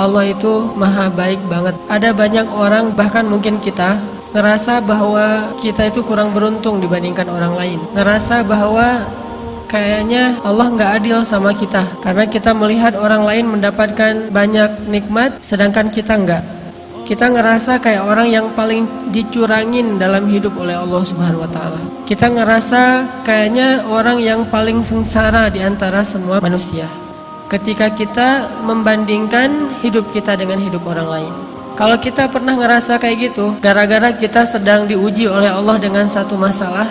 Allah itu maha baik banget. Ada banyak orang, bahkan mungkin kita, ngerasa bahwa kita itu kurang beruntung dibandingkan orang lain. Ngerasa bahwa kayaknya Allah nggak adil sama kita, karena kita melihat orang lain mendapatkan banyak nikmat, sedangkan kita nggak. Kita ngerasa kayak orang yang paling dicurangin dalam hidup oleh Allah Subhanahu wa Ta'ala. Kita ngerasa kayaknya orang yang paling sengsara di antara semua manusia, ketika kita membandingkan hidup kita dengan hidup orang lain. Kalau kita pernah ngerasa kayak gitu, gara-gara kita sedang diuji oleh Allah dengan satu masalah,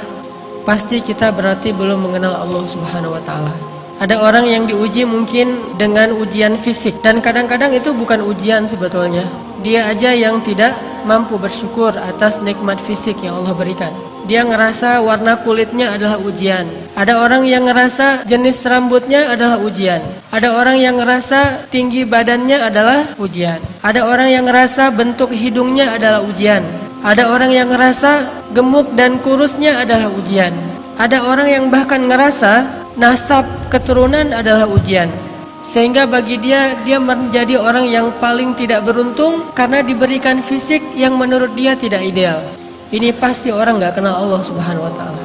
pasti kita berarti belum mengenal Allah Subhanahu wa Ta'ala. Ada orang yang diuji mungkin dengan ujian fisik, dan kadang-kadang itu bukan ujian sebetulnya. Dia aja yang tidak mampu bersyukur atas nikmat fisik yang Allah berikan. Dia ngerasa warna kulitnya adalah ujian. Ada orang yang ngerasa jenis rambutnya adalah ujian. Ada orang yang ngerasa tinggi badannya adalah ujian. Ada orang yang ngerasa bentuk hidungnya adalah ujian. Ada orang yang ngerasa gemuk dan kurusnya adalah ujian. Ada orang yang bahkan ngerasa nasab keturunan adalah ujian. Sehingga bagi dia menjadi orang yang paling tidak beruntung karena diberikan fisik yang menurut dia tidak ideal. Ini pasti orang gak kenal Allah Subhanahu wa Ta'ala.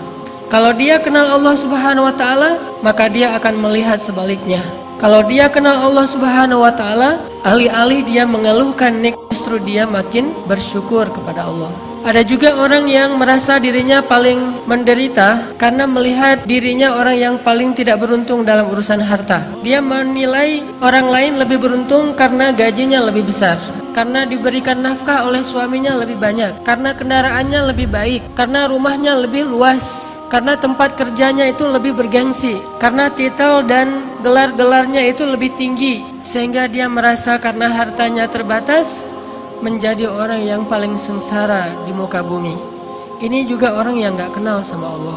Kalau dia kenal Allah Subhanahu wa Ta'ala, maka dia akan melihat sebaliknya. Kalau dia kenal Allah Subhanahu wa Ta'ala, alih-alih dia mengeluhkan nikmat, justru dia makin bersyukur kepada Allah. Ada juga orang yang merasa dirinya paling menderita karena melihat dirinya orang yang paling tidak beruntung dalam urusan harta. Dia menilai orang lain lebih beruntung karena gajinya lebih besar, karena diberikan nafkah oleh suaminya lebih banyak, karena kendaraannya lebih baik, karena rumahnya lebih luas, karena tempat kerjanya itu lebih bergengsi, karena titel dan gelar-gelarnya itu lebih tinggi. Sehingga dia merasa karena hartanya terbatas, menjadi orang yang paling sengsara di muka bumi. Ini juga orang yang gak kenal sama Allah.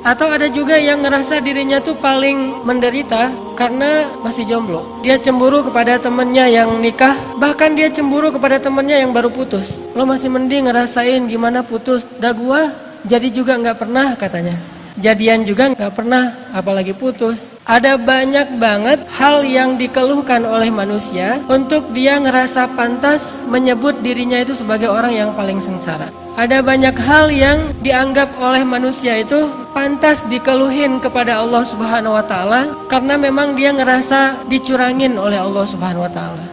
Atau ada juga yang ngerasa dirinya tuh paling menderita karena masih jomblo. Dia cemburu kepada temannya yang nikah, bahkan dia cemburu kepada temannya yang baru putus. Lo masih mending ngerasain gimana putus, dah gua jadi juga gak pernah katanya. Jadian juga gak pernah, apalagi putus. Ada banyak banget hal yang dikeluhkan oleh manusia untuk dia ngerasa pantas menyebut dirinya itu sebagai orang yang paling sengsara. Ada banyak hal yang dianggap oleh manusia itu pantas dikeluhin kepada Allah Subhanahu wa Ta'ala, karena memang dia ngerasa dicurangin oleh Allah Subhanahu wa Ta'ala.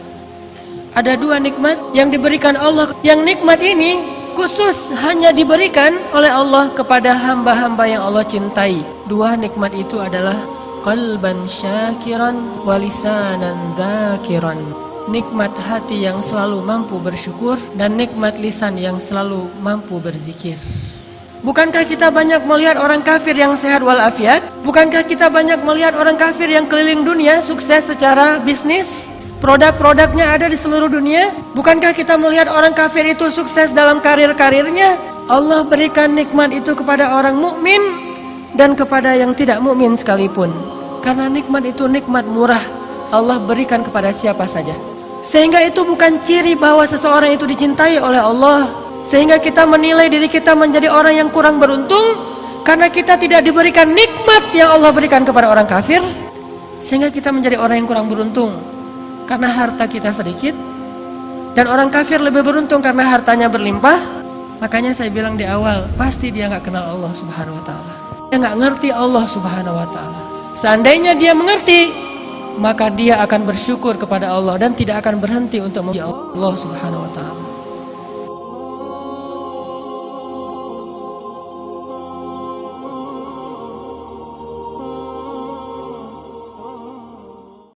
Ada dua nikmat yang diberikan Allah, yang nikmat ini khusus hanya diberikan oleh Allah kepada hamba-hamba yang Allah cintai. Dua nikmat itu adalah qalban syakiran wa lisanan dzakiran. Nikmat hati yang selalu mampu bersyukur dan nikmat lisan yang selalu mampu berzikir. Bukankah kita banyak melihat orang kafir yang sehat walafiat? Bukankah kita banyak melihat orang kafir yang keliling dunia sukses secara bisnis? Produk-produknya ada di seluruh dunia. Bukankah kita melihat orang kafir itu sukses dalam karir-karirnya? Allah berikan nikmat itu kepada orang mukmin dan kepada yang tidak mukmin sekalipun. Karena nikmat itu nikmat murah, Allah berikan kepada siapa saja. Sehingga itu bukan ciri bahwa seseorang itu dicintai oleh Allah. Sehingga kita menilai diri kita menjadi orang yang kurang beruntung karena kita tidak diberikan nikmat yang Allah berikan kepada orang kafir. Sehingga kita menjadi orang yang kurang beruntung karena harta kita sedikit, dan orang kafir lebih beruntung karena hartanya berlimpah. Makanya saya bilang di awal, pasti dia gak kenal Allah Subhanahu wa Ta'ala. Dia gak ngerti Allah Subhanahu wa Ta'ala. Seandainya dia mengerti, maka dia akan bersyukur kepada Allah dan tidak akan berhenti untuk memuji Allah Subhanahu wa Ta'ala.